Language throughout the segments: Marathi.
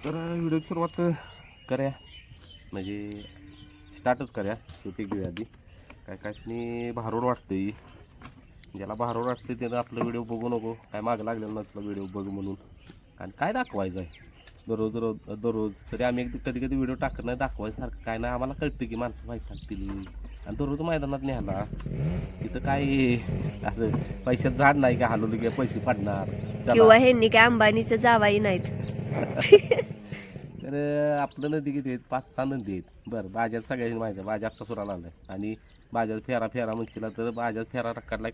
तर व्हिडिओची सुरुवात करूया, म्हणजे स्टार्टच करूया. शूटिंग घेऊया आधी. काय कायसनी भारोड वाटतंय, ज्याला भारोड वाटते त्यानं आपलं व्हिडिओ बघू नको, काय मागं लागलेलं नसलं व्हिडिओ बघ म्हणून. आणि काय दाखवायचं आहे दररोज तरी आम्ही कधी कधी व्हिडिओ टाकत नाही, दाखवायसारखं काय नाही. आम्हाला कळतं की माणसं माहीत टाकतील आणि दररोज मैदानात न्यायला तिथं काय असं पैशात झाड नाही का हलवलं की पैसे पडणार किंवा ह्यांनी काय अंबानीचं जावाई नाहीत. तर आपलं नदी किती आहेत? 5-6 नदी आहेत. बरं, बाजारात सगळ्यांनी माहिती आहे, बाजार आत्ता सुराला आलाय. आणि बाजार फेरा म्हणशीला तर बाजार फेरा टाकायला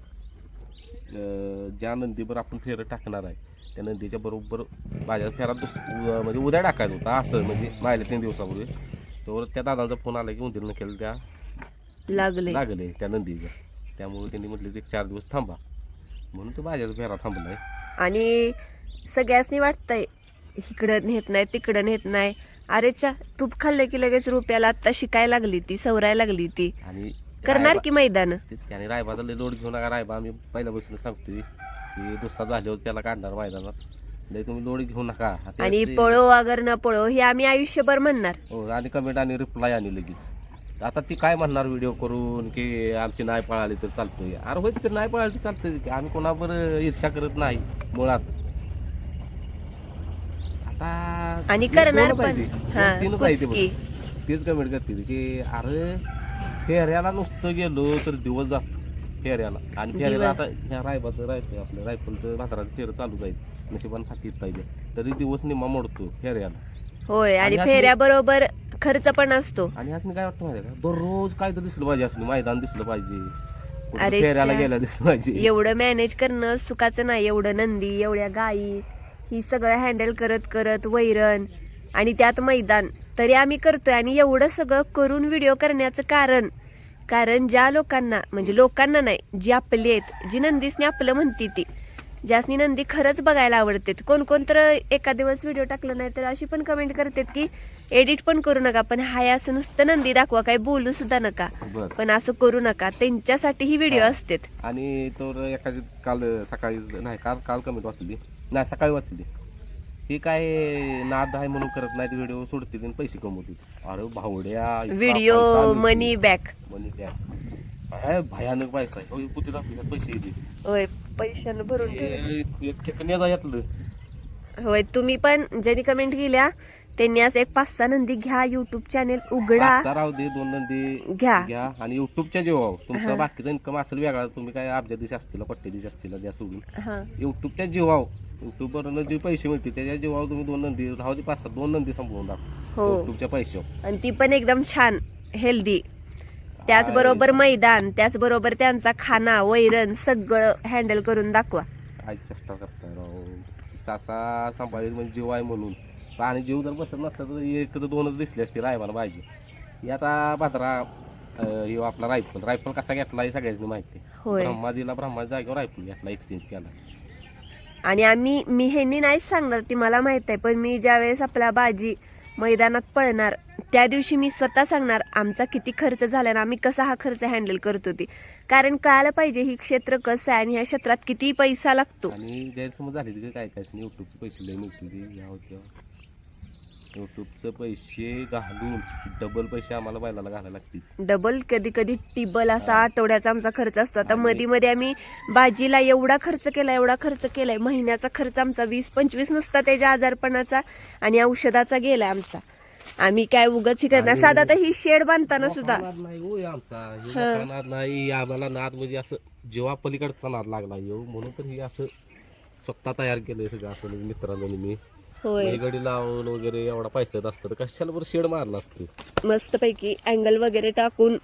ज्या नदीवर आपण फेरं टाकणार आहे त्या नदीच्या बरोबर बाजार फेरा म्हणजे उद्या टाकायचं होता, असं म्हणजे माहिती 3 दिवसापूर्वी. तर त्या दादांचा फोन आला की उंदीरनं केलं त्या लागले त्या नदीचं. त्यामुळे त्यांनी म्हटलं की 4 दिवस थांबा, म्हणून तो बाजारचा फेरा थांबलाय. आणि सगळ्यासनी वाटतंय इकडं नेत नाही तिकडं नेत नाही. अरे चा तूप खाल्लं की लगेच रुपयाला आता शिकायला लागली ती, सवरायला लागली ती. आणि करणार की मैदान तेच की. आणि रायबाचा लय लोड घेऊ नका. रायबा आम्ही पहिल्यापासून सांगतोय की दुसरा झाल्यावर त्याला काढणार मैदानात. लय तुम्ही लोड घेऊ नका. आणि पळो अगर न पळो हे आम्ही आयुष्यभर म्हणणार. हो, आणि कमेंट आणि रिप्लाय आणि लगेच. आता ती काय म्हणणार व्हिडिओ करून की आमची नाही पळाली तर चालतोय. अरे होय, तर नाही पळाली तर चालतंय की. आम्ही कोणावर ईर्ष्या करत नाही मुळात. आता आणि करणार पण. तीन पाहिजे तेच कमेंट करतील की अरे फेऱ्याला नुसतं गेलो तर दिवस जातो फेऱ्याला. आणि फेऱ्याला आता ह्या रायबाचं आपल्या रायफलचं भाताराचं फेरं चालू जाईल, नशिबानं फाटीत पाहिजे तरी दिवस निम्मा मोडतो फेऱ्याला. होय. आणि फेऱ्या बरोबर खर्च पण असतो. आणि असं काय वाटतं माहिती का, दररोज काय तर दिसलं पाहिजे, असं मैदान दिसलं पाहिजे, अरे फेऱ्याला गेला दिसलं पाहिजे. एवढं मॅनेज करणं सुखाचं नाही. एवढं नंदी, एवढ्या गायी, ही सगळं हँडल करत करत वैरण आणि त्यात मैदान तरी आम्ही करतोय. आणि एवढं सगळं करून व्हिडिओ करण्याचं कारण ज्या लोकांना, म्हणजे लोकांना नाही, जी आपली आहेत, जी नंदीसनी आपलं म्हणती ती, ज्यासनी नंदी खरंच बघायला आवडते. कोण तर एका दिवस व्हिडिओ टाकलं नाही तर अशी पण कमेंट करतात की एडिट पण करू नका, पण हाय असं नुसतं नंदी दाखवा, काही बोलू सुद्धा नका, पण असं करू नका. त्यांच्यासाठी ही व्हिडिओ असते. आणि तो एखादी काल सकाळी नाही काल कमेंट वाचली नाही, सकाळी वाचली, हे काय नाद आहे म्हणून करत नाहीत, व्हिडिओ सोडतील आणि पैसे कमवतील. अरे भावड्या, व्हिडिओ मनी बॅक काय भयानक पैसा आहे. कुठे आपल्याला पैसे येते. होय, पैशानं भरून एक ठिकाणी यातलं. होय. तुम्ही पण ज्यांनी कमेंट केल्या त्यांनी असं एक 5-6 नंदी घ्या, युट्यूब चॅनेल उघडा, राहू दे, 2 नंदी घ्या. आणि युट्यूबच्या जेव्हा तुमचा बाकीचा इन्कम असेल वेगळा, तुम्ही काय अब्जा दिवशी असतील पट्टे दिवशी असतील द्या सोडून. युट्यूबच्या जेव्हा युट्यूबवरनं जे पैसे मिळते त्याच्या जेव्हा तुम्ही 2 नंदी राहू दे, 5-6 2 नंदी संपवून दाखवा युट्यूबच्या पैशावर. आणि ती पण एकदम छान हेल्दी. त्याचबरोबर मैदान, त्याचबरोबर त्यांचा खाना वैरण सगळं हँडल करून दाखवा. काय चेष्टा करताय राव. सासा सांभाळी म्हणजे जीव आहे म्हणून. आणि जीव जर बसत नसता तर एक तर 2च दिसले असते रायबाला पाहिजे. ही आता भाद्रा हे आपला रायफल कसा घेतला हे सगळ्यांनी माहिती आहे. ब्रह्मा जागेवर रायफल घेतला, एक्सचेंज केला. आणि मी ह्यांनी नाहीच सांगणार, ती मला माहित आहे, पण मी ज्यावेळेस आपला बाजी मैदानात पळणार त्या दिवशी मी स्वतः सांगणार आमचा किती खर्च झाला आणि आम्ही कसा हा खर्च हँडल करत होती. कारण कळायला पाहिजे ही क्षेत्र कसं आहे आणि ह्या क्षेत्रात किती पैसा लागतो. आणि गैरसमज झाले की काय युट्यूबचे पैसे लय मिळतील. युट्यूबचे पैसे घालून डबल पैसे आम्हाला बैलाला घालायला लागतील. डबल, कधी कधी टिबल असा आठवड्याचा आमचा खर्च असतो. आता मध्ये आम्ही बाजीला एवढा खर्च केलाय. महिन्याचा खर्च आमचा 20-25 नुसता त्याच्या आजारपणाचा आणि औषधाचा गेलाय आमचा. आम्ही काय उगाच ही करणार. साधा तर ही शेड बांधताना सुद्धा नाही आम्हाला नाद म्हणजे असं जेव्हा पलीकडचा नाद लागला म्हणून तर ही असं स्वतः तयार केलंय सगळं असं मित्रांनी. मी गडी लावून वगैरे एवढा पैसा येत असतं तर कशाला बरं शेड मारला असतं, मस्त पैकी अँगल वगैरे टाकून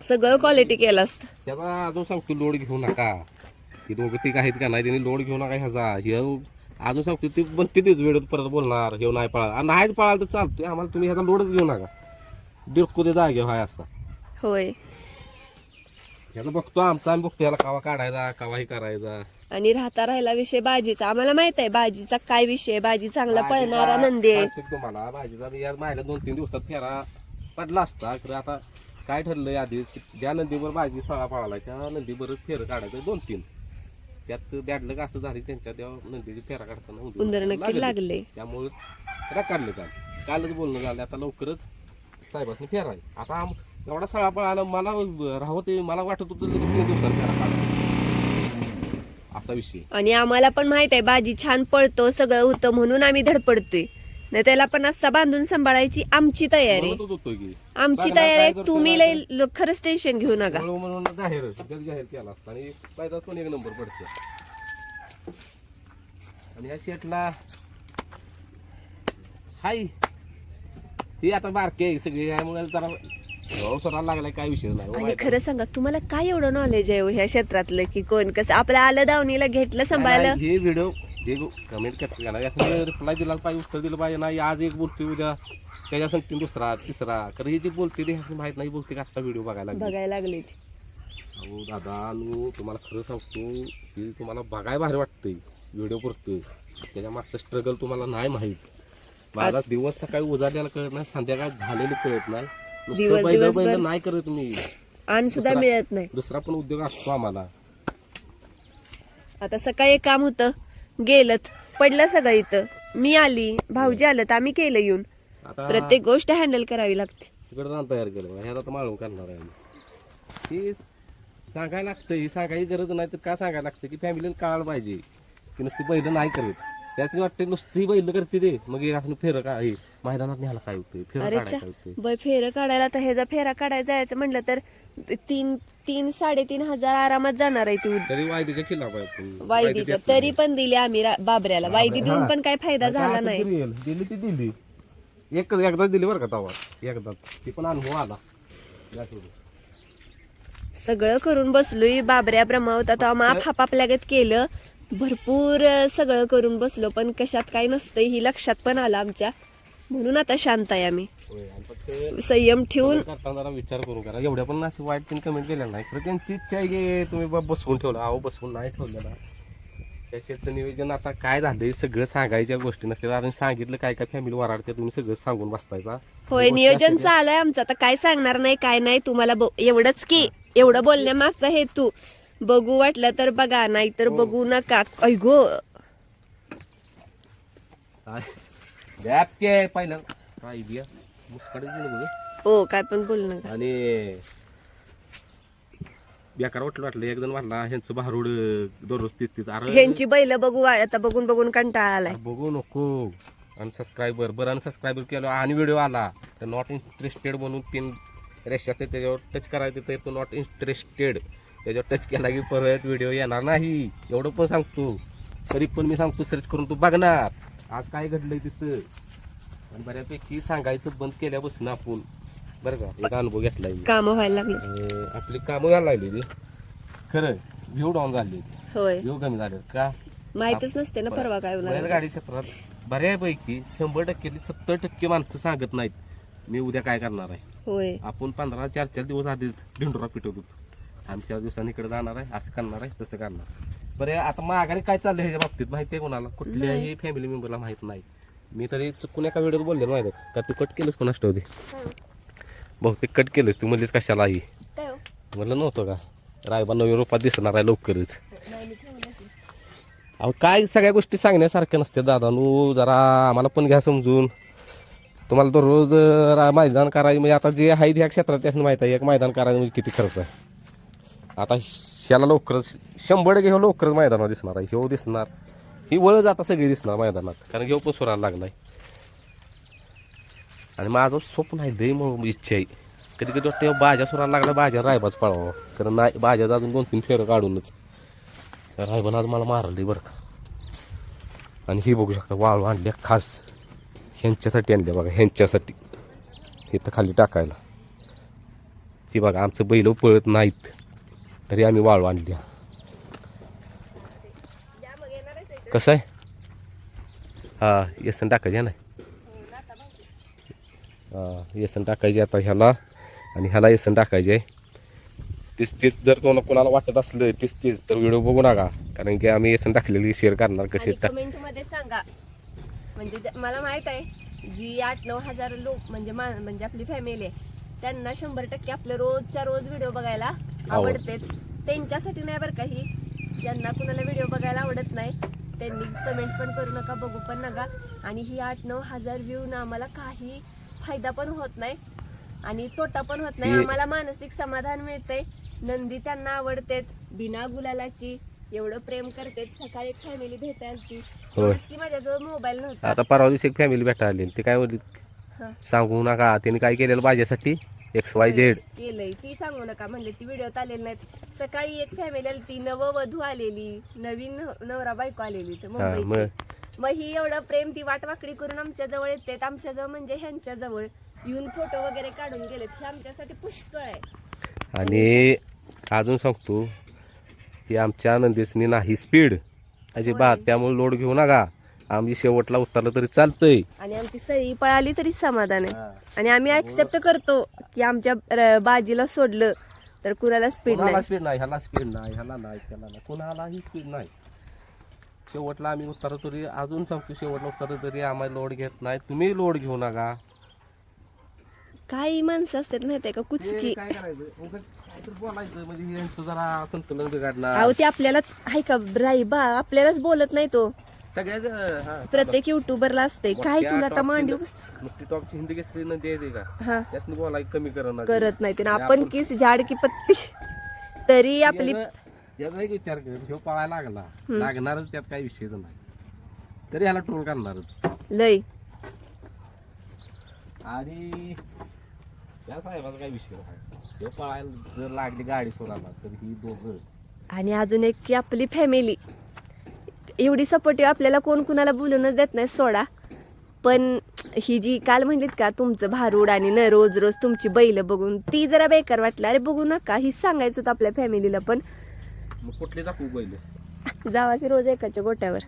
सगळं क्वालिटी केलं असतं. त्याचा अजून सांगतो लोड घेऊ नका. ती दोघं ती आहेत का नाही, त्यांनी लोड घेऊ नका ह्याचा. हे अजून सांगतो ती पण तिथेच वेळ परत बोलणार हे नाही पळा, नाहीच पळाल तर चालतोय आम्हाला, तुम्ही ह्याचा लोडच घेऊ नका. बिरकू दे जागे हाय असा. होय. याला बघतो आमचा, आम्ही बघतो याला कावा काढायचा कावाही करायचा. आणि राहिला विषय बाजीचा. आम्हाला माहित आहे बाजीचा काय विषय. बाजी चांगला पळणारा नंदी आहे. तुम्हाला बाजीचा यार माहिला 2-3 दिवसात फेरा पडला असता. तर आता काय ठरलंय आधीच, ज्या नंदीवर बाजी सळा पळाला त्या नंदीवरच फेर काढायचं 2-3. त्यात बॅडलक असं झाली त्यांच्या तेव्हा नंदीची फेरा काढताना उंदर नक्की लागले. त्यामुळे आता काढलं कालच बोलणं झालं, आता लवकरच साहेबांनी फेराय. आता एवढा सळा पळाला मला राहू ते, मला वाटत होतं की 3 दिवसात फेरा काढा असा विषय. आणि आम्हाला पण माहित आहे बाजी छान पळतो सगळं होतं म्हणून आम्ही धडपडतोय, नाही त्याला पण असा बांधून सांभाळायची आमची तयारी, म्हणतच होतो की आमची लागणार तयारी काय आहे. करतोय तुम्ही ना लय खरंच टेन्शन घेऊ नका. म्हणून जाहीर केला असता आणि पायदा पण 1 नंबर पडतो. आणि ह्या शेटला हाय ही आता बारके आहे सगळी, त्यामुळे जरा सरायला लागलाय, काय विषय नाही. आणि खरं सांगा तुम्हाला काय एवढं नॉलेज आहे हो ह्या क्षेत्रातलं, की कोण कसं आपलं आलं दावणीला घेतलं सांभाळलं. हे व्हिडिओ जे कमेंट करते का नाही रिप्लाय दिला पाहिजे, उत्तर दिलं पाहिजे. नाही आज एक बोलतोय उद्या त्याच्या सांगते दुसरा तिसरा, कारण ही जी बोलते ते माहित नाही बोलते का आता व्हिडिओ बघायला लागले. अहो दादा तुम्हाला खरं सांगतो की तुम्हाला बघायला भारी वाटतंय व्हिडिओ करतोय, त्याच्या मागचं स्ट्रगल तुम्हाला नाही माहीत. माझा दिवस सकाळी उजाडलेला कळत नाही, संध्याकाळ झालेलं कळत नाही. दिवस नाही करत तुम्ही, आणि सुद्धा मिळत नाही. दुसरा पण उद्योग असतो आम्हाला. आता सकाळी एक काम होतं गेलं पडलं सगळं इथं, मी आली भाऊजी आलं तर आम्ही केलं येऊन. आता प्रत्येक गोष्ट हँडल करावी लागते. तिकडे रान तयार केलं ह्याला तर माळून करणार आहे. ही सांगायला लागतं, ही सांगायची गरज नाही तर का सांगायला लागतं की फॅमिलीला कळायला पाहिजे की नुसती बैल नाही करत. त्यात वाटते नुसती बैल करते ते, मग हे असं फेरं का हे मैदानात न्यायला काय होतं, फेरं काढायला काय होतं. फेरं काढायला तर ह्याचा फेरा काढायला जायचं म्हटलं तर 3-3,500 हजार आरामात जाणार आहे ती. तरी वायदीच्या किल्ला पाहिजे वायदीच्या तरी पण दिली आम्ही बाबऱ्याला, वायदी देऊन पण काय फायदा झाला नाही. दिली ती दिली, एकदाच दिली बरं का तवा, एकदाच ती पण अनुभव आला. सगळं करून बसलोय, बाबऱ्या ब्रह्मावत आता माप हापापल्यागत केलं, भरपूर सगळं करून बसलो, पण कशात काय नसतंय ही लक्षात पण आलं आमच्या, म्हणून आता शांत आहे आम्ही. संयम ठेवून करताना विचार करून करा. एवढ्या पण अशी वाईट त्यांनी कमेंट केल्या नाही, तर त्यांची इच्छा आहे की तुम्ही बसवून ठेवलं. अहो बसवून नाही ठेवलेला. त्याच्याचं नियोजन आता काय झालंय सगळं सांगायच्या गोष्टी नसल्या, आणि सांगितलं काय काय फॅमिली वराडते तुम्ही सगळं सांगून बसतायचा. होय नियोजन चालू आहे आमचं, आता काय सांगणार नाही काय नाही तुम्हाला. एवढंच की एवढं बोलण्यामागचा हेतू बघू वाटलं तर बघा, नाही तर बघू नका. ऐगो पहिला हो काय पण बोलू नका. आणि बेकार वाटलं एक जण वाटला ह्यांचं भारूड दररोज 30 ह्यांची बैल बघू आता बघून बघून कंटाळा आलाय. बघू नको. अनसबस्क्रायबर बरं अनसबस्क्रायबर केलं आणि व्हिडिओ आला तर नॉट इंटरेस्टेड म्हणून 3 रेषा असते त्याच्यावर टच करायचं, तर तो नॉट इंटरेस्टेड त्याच्यावर टच केला की परत व्हिडिओ येणार नाही. एवढं पण सांगतो, तरी पण मी सांगतो सर्च करून तू बघणार आज काय घडलंय तिथं. आणि बऱ्यापैकी सांगायचं बंद केल्यापासून आपण बरं का एक अनुभव घेतलाय, काम व्हायला लागले, आपली कामं व्हायला लागली खरं. व्ह्यू डाऊन झाली, होय व्ह्यू कमी झाले का माहितच नसते ना परवा काय होणार. बैलगाडी क्षेत्रात बऱ्यापैकी 100% 70% माणसं सांगत नाहीत मी उद्या काय करणार आहे. होय आपण 4 दिवस आधीच ढिंडोरा पिटवतो, आम्ही 4 दिवसांनी इकडे जाणार आहे, असं करणार आहे तसं करणार. बरं आता माघारी काय चाललंय ह्याच्या बाबतीत माहिती आहे कोणाला, कुठल्याही फॅमिली मेंबरला माहित नाही. मी तरी चुकून एका व्हिडिओ बोलले माहिती का तू कट केलंस कोणास ठेवते, बहुतेक कट केलंस तू म्हणलीस कशाला आई म्हणलं नव्हतं का रायबा नवीन रूपात दिसणार आहे लवकरच. अहो काय सगळ्या गोष्टी सांगण्यासारख्या नसते दादा नो, जरा आम्हाला पण घ्या समजून. तुम्हाला दररोज मैदान करायचं म्हणजे आता जे आहे ह्या क्षेत्रात त्याचं माहीत आहे, एक मैदान करायचं म्हणजे किती खर्च आहे. आता ह्याला लवकरच 100% लवकरच मैदानावर दिसणार आहे, ह्यो दिसणार, ही वळच आता सगळी दिसणार मैदानात, कारण ह्यो पण सुरायला लागलाय. आणि माझं स्वप्न आहे लय मग इच्छा आहे, कधी कधी वाटतं बाजा सुरायला लागला बाजा रायबाच पळावा, कारण नाही बाजाचं अजून 2-3 फेरं काढूनच रायबानं आज मला मारली बरं का. आणि ही बघू शकता वाळू आणल्या खास ह्यांच्यासाठी आणल्या बघा, ह्यांच्यासाठी इथं खाली टाकायला. ती बघा आमचं बैल पळत नाहीत तरी आम्ही वाळू आणल्या. कसं आहे हा येसन टाकायचे ना, हा येसन टाकायचे आता ह्याला, आणि ह्याला येसन टाकायचे. तीच जर कोणाला वाटत असलं तीच तर व्हिडिओ बघू नका, कारण की आम्ही येसन टाकलेली शेअर करणार कशी. कमेंट मध्ये सांगा, म्हणजे मला माहित आहे जी 8-9 हजार लोक म्हणजे आपली फॅमिली आहे त्यांना 100% आपलं रोजच्या रोज व्हिडिओ बघायला आवडते. त्यांच्यासाठी नाही बरं का ही, ज्यांना कुणाला व्हिडिओ बघायला आवडत नाही त्यांनी कमेंट पण करू नका, बघू पण नका. आणि ही 8-9 हजार व्ह्यू ना आम्हाला काही फायदा पण होत नाही आणि तोटा पण होत नाही. आम्हाला मानसिक समाधान मिळतंय. नंदी त्यांना आवडतेत, बिना गुलालाची एवढं प्रेम करते. सकाळी फॅमिली भेटायला ती की माझ्याजवळ मोबाईल नव्हता. आता परवा दिवशी एक फॅमिली भेटायला आली, ते काय बोलली सांगू नका त्यांनी काय केलेलं माझ्यासाठी XYZ केलंय ती सांगू नका म्हणले, ती व्हिडिओत आलेली नाहीत. सकाळी एक फॅमिली आली, ती नववधू आलेली, नवीन नवरा बायको आलेली तर मुंबईची. मग ही एवढं प्रेम ती वाटवाकडी करून आमच्या जवळ येते. आमच्या जवळ म्हणजे ह्यांच्या जवळ येऊन फोटो वगैरे काढून गेलेत. हे आमच्यासाठी पुष्कळ आहे. आणि अजून सांगतो की आमच्या नंदीसनी नाही स्पीड अजिबात, त्यामुळे लोड घेऊ नका. आम्ही शेवटला उतरलं तरी चालतंय आणि आमची सई पळाली तरी समाधान आहे. आणि आम्ही ऍक्सेप्ट करतो की आमच्या बाजीला सोडलं तर कुणाला स्पीड नाही. स्पीड नाही, ह्याला स्पीड नाही, ह्याला नाही, त्याला नाही, कुणालाही स्पीड नाही. शेवटला आम्ही उतरलो तरी, अजून सांगतो शेवटला उतरलो तरी आम्हाला लोड घेत नाही. तुम्ही लोड घेऊ नका. काही माणसं असतात माहितीये का, कुचकी. काय करायचं काहीतरी बोलायचं म्हणजे यांचं जरा संतुलन बिघडणार. अहो ते आपल्यालाच आहे का राई बा, आपल्यालाच बोलत नाही तो. सगळ्याच प्रत्येक युट्यूबरला असते काय तुला आता मांडू टिकटॉकची हिंदी केसरी नदी येते का, हा त्यासनी बोलाय कमी करत नाही ते. आपण किस झाड की पत्ती तरी आपली याचा एक विचार कर, ह्यो पळायला लागणारच, त्यात काही विषयच नाही. तरी ह्याला ट्रोल करणारच लय. आणि त्या साहेबाचा काही विषय नाही. ह्यो पळायला जर लागली गाडी सोडायला तर ही दोघं. आणि अजून एक की आपली फॅमिली एवढी सपोर्टिव्ह, आपल्याला कोण कुणाला बोलूनच देत नाही सोडा. पण ही जी काल म्हणलीत का तुमचं भारूड आणि न रोज रोज तुमची बैल बघून ती जरा बेकार वाटलं. अरे बघू नका, ही सांगायचं होतं आपल्या फॅमिलीला. पण मग कुठले दाखवू बैल, जावा की रोज एकाच्या गोट्यावर.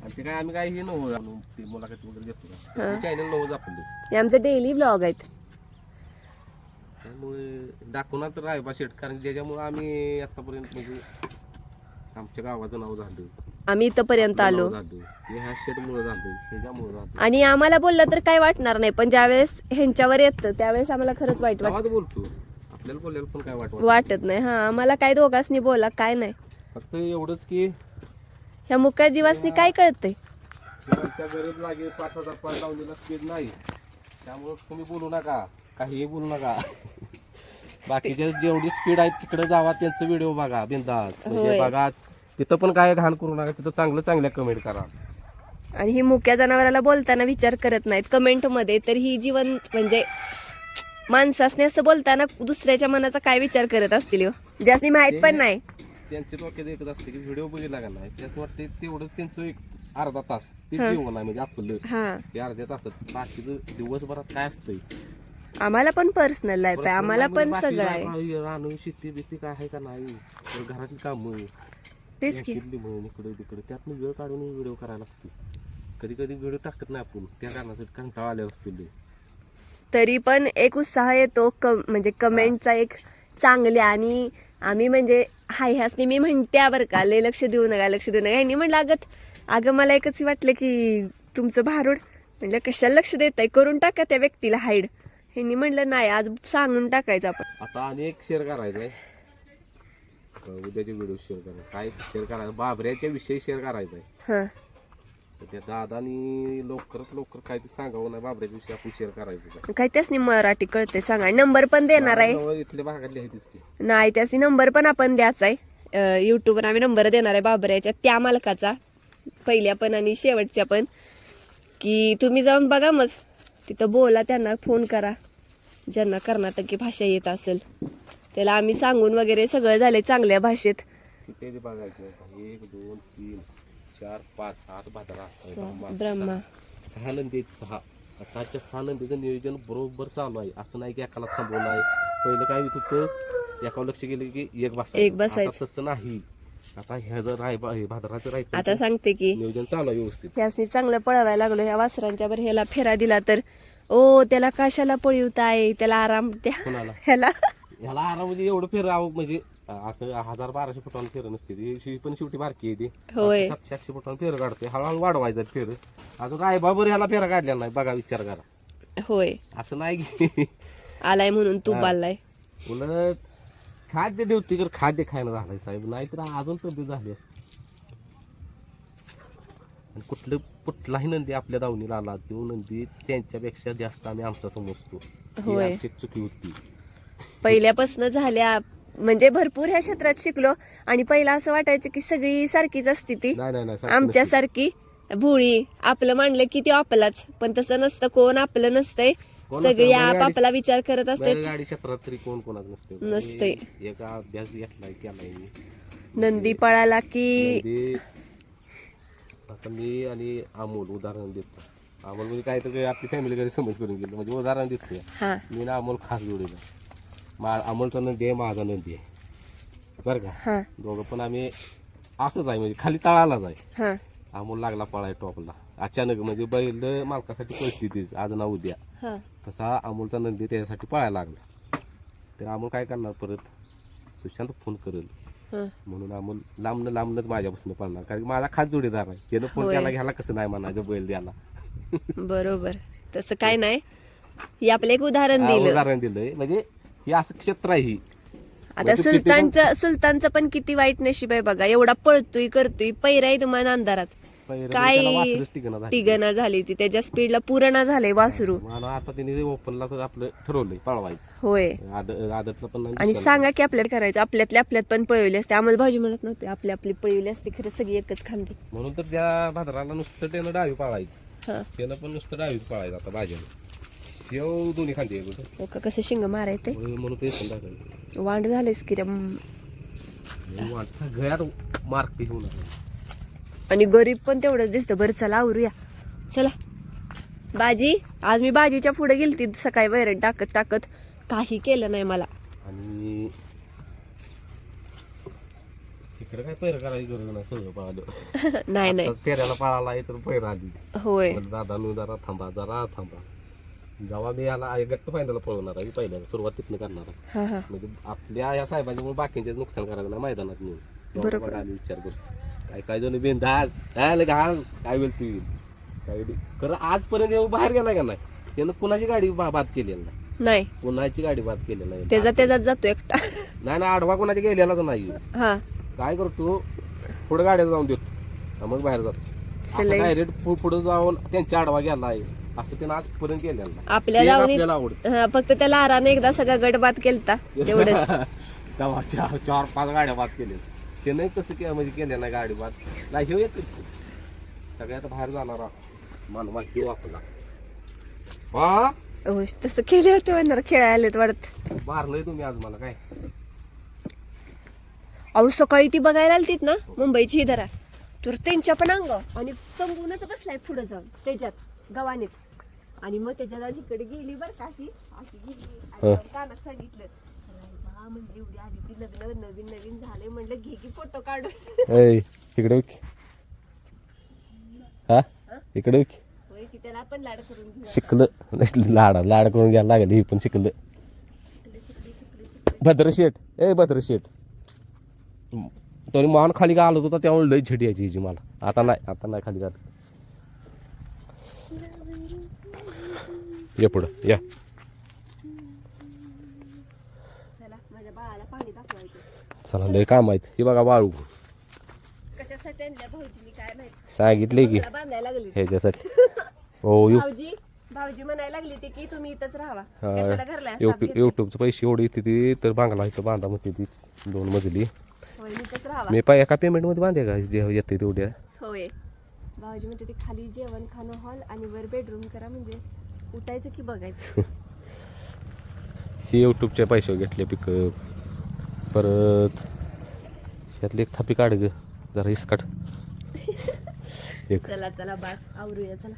आणि ते काय आम्ही काय हे नव्हतं ते मुलाखत वगैरे घेतो चॅनल नव्हतं आपण हे आमचं डेली व्लॉग आहेत. त्यामुळे दाखवणार तर रायबा शेट, कारण त्याच्यामुळे आम्ही आतापर्यंत म्हणजे आमच्या गावाचं नाव झालं, आम्ही इथपर्यंत आलो. ह्या शेटमुळे झालं, त्याच्यामुळे झालं. आणि आम्हाला बोललं तर काय वाटणार नाही, पण ज्यावेळेस ह्यांच्यावर येतं त्यावेळेस आम्हाला खरंच वाईट वाटत. बोलतो आपल्याला बोलायला पण काय वाटत नाही. हा आम्हाला काय दोघांनी बोला काय नाही, फक्त एवढंच की ह्या मुक्या जीवासनी काय कळतंय. आमच्या गरज लागेल 5000 पाय लावलेला स्पीड नाही, त्यामुळे तुम्ही बोलू नका, काहीही बोलू नका. बाकीच्या जेवढी स्पीड आहे तिकडे जावा, त्यांचं व्हिडिओ बघा बिंदास, म्हणजे बघा तिथं पण काय घाण करू नका, तिथं चांगल्या कमेंट करा. आणि ही मुक्या जनावराला बोलताना विचार करत नाहीत कमेंट मध्ये. तर ही जीवन म्हणजे माणसासने असं बोलताना दुसऱ्याच्या मनाचा काय विचार करत असतील ज्यासनी माहित पण नाही. त्यांच्या डोक्यात एकच असते की व्हिडिओ बघितला का नाही, त्यात वाटते तेवढं त्यांचं एक अर्धा तास ते जीवन आहे म्हणजे आपलं ते अर्ध्या तासात. बाकीचं दिवसभरात काय असतंय, आम्हाला पण पर्सनल लाईफ आहे, आम्हाला पण सगळं आहे. रानू शेती बिती काय आहे का नाही, घरातली कामं तेच की इकडे तिकडे त्यातनं वेळ काढून व्हिडिओ करायला लागतो. कधी कधी व्हिडिओ टाकत नाही आपण, त्या कारणासाठी कंटाळा आलेला असतो. तरी पण एक उत्साह येतो म्हणजे कमेंटचा एक चांगल्या. आणि आम्ही म्हणजे हाय ह्यासनी मी म्हणते बरं का, लय लक्ष देऊ नका ह्यांनी म्हणलं अगं मला एकच वाटलं की तुमचं भारूड, म्हणलं कशाला लक्ष देताय, करून टाका त्या व्यक्तीला हाईड. ह्यांनी म्हणलं नाही आज सांगून टाकायचं आपण. आता अनेक शेअर करायचंय, उद्याचे व्हिडिओ शेअर करा, काय शेअर करायचं, बाबऱ्याच्या विषयी शेअर करायचा आहे. त्या दादानी लवकरात काय ते सांगावं नाही, बाबऱ्याच्या विषयी आपण शेअर करायचं. काय त्यासनी मराठी कळते सांगा. नंबर पण देणार आहे, इथल्या भागातली आहे नाही त्यासनी नंबर पण आपण द्यायचा आहे. युट्यूबवर आम्ही नंबर देणार आहे बाबऱ्याच्या त्या मालकाचा, पहिल्या पण आणि शेवटच्या पण, की तुम्ही जाऊन बघा, मग तिथं बोला, त्यांना फोन करा ज्यांना कर्नाटकी भाषा येत असेल त्याला. आम्ही सांगून वगैरे सगळं झालंय चांगल्या भाषेत. किती बघायचं, 1 2 3 4 5 8 भाद्रा ब्रह्मा 6 नंदी 6 6च्या 6 नंदीचं नियोजन बरोबर चालू आहे. असं नाही की एकाला थांबवलं आहे. पहिलं काय होत होतं, एकावर लक्ष गेलं की एक बसायचं, तसं नाही. आता ह्या जर भाद्राचं राहायचं, आता सांगते की नियोजन चालू आहे व्यवस्थित. ह्यासनी चांगलं पळवायला लागलो. ह्या वासरांच्या वर ह्याला फेरा दिला तर ओ त्याला कशाला पळवताय, त्याला आराम द्या. ह्याला आराम म्हणजे एवढं फेरावं म्हणजे असं 1000-1200 फुटांवर फेर नसते ती, पण शेवटी बारकी आहे ती. 700-800 फुटांवर फेर काढते, हळूहळू वाढवायचं फेर. अजून रायबाबर ह्याला फेरा काढलेला नाही, बघा विचार करा. होय असं नाही की आलाय म्हणून तू बाललाय. उलट खाद्य देवतीकर खाद्य खायला झालंय साहेब, नाहीतर अजून तब्येत झाली. आणि कुठलाही नंदी आपल्या दावणीला आला तो नंदी त्यांच्यापेक्षा जास्त आम्ही आमचा समजतो. ही होय. आमची एक चुकी होती. पहिल्यापासून झाल्या म्हणजे भरपूर ह्या क्षेत्रात शिकलो आणि पहिला असं वाटायचं की सगळी सारखीच असती ती नाही नाही नाही सारखं आमच्या नसतं. सारखी भोळी. आपलं मानलं की ते आपलाच, पण तसं नसतं. कोण आपलं नसतंय. कोण सगळी नसतं. आप बैलगाडी- आपला विचार करत असते. बैलगाडी क्षेत्रात तरी कोण कोणाच नसते. नसतंय. एक अभ्यास घेतलाय केलाय मी. नंदी पळाला की नंदी आता मी आणि अमोल उदाहरण देतो. अमोल म्हणजे काय तर आपली फॅमिली कडे समज करून गेलो म्हणजे उदाहरण देतो. हा मी ना अमोल खास जोडीला अमोलचा नंदी आहे, माझा नंदी आहे बरं का. हा दोघं पण आम्ही असंच आहे म्हणजे खाली तळालाच आहे. हा अमोल लागला पळाय टॉपला अचानक म्हणजे बैल मालकासाठी परिस्थितीच आज ना उद्या. हा तसा अमोलचा नंदी त्याच्यासाठी पळायला लागला. तर अमोल काय करणार परत सुशांत फोन करेल हा. म्हणून अमोल लांबनच माझ्यापासून पळणार कारण की माझा खास जोडीदार आहे. त्यानं फोन होय. त्याला घ्यायला कसं नाही म्हणायचं बैल द्यायला. बरोबर. तसं काय नाही, हे आपलं एक उदाहरण दिलं. उदाहरण दिलंय म्हणजे हे असं क्षेत्र आहे ही. आता म्हणजे किती पण- सुलतानचं पण किती वाईट नशीब आहे बघा. एवढा पळतोय करतोय, पैराय तुम्हाला अंधारात पहिलं काय त्याला वासरच टिकणं झालं. टिगना झाली ती, त्याच्या स्पीडला पूर्ण झालंय वासरू. मला आता तिने ओपनला तर आपलं ठरवलंय पळवायचं. होय. आदतला पण नाही आणि दुसऱ्याला सांगा की आपल्याला करायचं, आपल्यात पण पळवली असते. आम्हाला भाजी म्हणत नव्हते, आपली आपली पळवली असते. खरं सगळी एकच खांदी. पण. म्हणून तर त्या भाद्राला नुसतं त्यानं डावी पळायचं. हा त्यानं पण नुसतं डावीच पळायचं आता भाज्यानं. शेव दोन्ही खांदी आहे कुठं हो का, कसं शिंग मारायचे. म्हणून ते पण दाखवायचं. वांड झालेस की रे. घरात मार्क होणार. आणि गरीब पण तेवढंच दिसतं. बरं चला आवरूया. चला बाजी. आज मी बाजीच्या पुढे गेलती सकाळी वैरण टाकत काही केलं नाही मला. आणि इकडे काय पैर करायची गरज नाही सगळं पळालं. नाही नाही. आता तेऱ्याला पळाला आहे तर पैर आली. होय. दादा नु जरा थांबा जेव्हा मी याला गट्ट फायनलला पळवणार आहे पहिल्यांदा सुरुवात तिथनं करणार आहे. हा हा म्हणजे आपल्या या साहेबांच्यामुळे बाकीचे नुकसान करायचं नाही मैदानात नेऊन. बरोबर. बघा आम्ही विचार करू काय जण बिनधास घाल काय बोल तू काय खरं आजपर्यंत येऊ बाहेर गेला का नाही त्यानं कुणाची गाडी बाद केलेली नाही. नाही. कुणाची गाडी बाद केलेली नाही. त्याच्यात जातो एकटा. नाही आडवा कोणाची गेलेलाच नाही. हा काय करतो पुढे गाड्यात जाऊन देतो मग बाहेर जातो. डायरेक्ट पुढे जाऊन त्यांच्या आडवा गेला आहे असं त्यानं आजपर्यंत केलेलं नाही. आपल्या ते लावणीत आपल्याला आवडतं. हा, फक्त त्याला आराने एकदा सगळा गट बाद केलता तेवढंच. तेव्हा 4-5 गाड्या बाद केल्या. शेणही कसं म्हणजे केलं नाही गाडी बाद नाही शिव येतच सगळ्यात बाहेर जाणारा मानवा किंवा आपला हा हो, तसं केले होते म्हणणार खेळायला आलेत वाटत. मारलंय तुम्ही आज मला काय. अहो सकाळी ती बघायला आलतीत ना मुंबईची ही धरा, तर त्यांच्या पण अंग आणि तंबूनच बसलाय पुढे जाऊन त्याच्याच गव्हाणीत. आणि मग त्याच्या तिकडे गेली बरं का अशी गेली आणि कानात सांगितलं म्हणजे एवढी आली ती लग्न नवीन झाले म्हणलं घे की फोटो काढून. इकडे हा इकडे होय की त्याला आपण लाड करून घेऊ. शिकलं लाड करून घ्यायला लागेल. ही पण शिकलं. भद्रशेठ तरी मान खाली का आलो होता त्यामुळे लई झेडी यायची हिची मला. आता नाही खाली जात. ये पुढं या. चला माझ्या बाळाला पाणी दाखवायचं. चला लय काम आहेत. हे बघा वाळू कशासाठी आणल्या भाऊजींनी काय माहिती. सांगितले की मला बांधायला लागली. ह्याच्यासाठी. हो भाऊजी म्हणायला लागली ते की तुम्ही इथंच राहावा. कशाला घरला आहे? साप घेतला. युट्यूबचे पैसे एवढे येते ती तर बांगला इथं बांधा म्हणते ती 2 मजली. होय इथंच राहावा. मी एका पेमेंटमध्ये बांधे का येते तेवढ्या. होय भाऊजी म्हणते ते खाली जेवण खाणं हॉल आणि वर बेडरूम करा म्हणजे उठायचं की बघायचं. हे युट्यूबच्या पैसे घेतले पिकअप परत ह्यातली एक थापी काढ ग जरा इसकाट. चला बास आवरूया चला.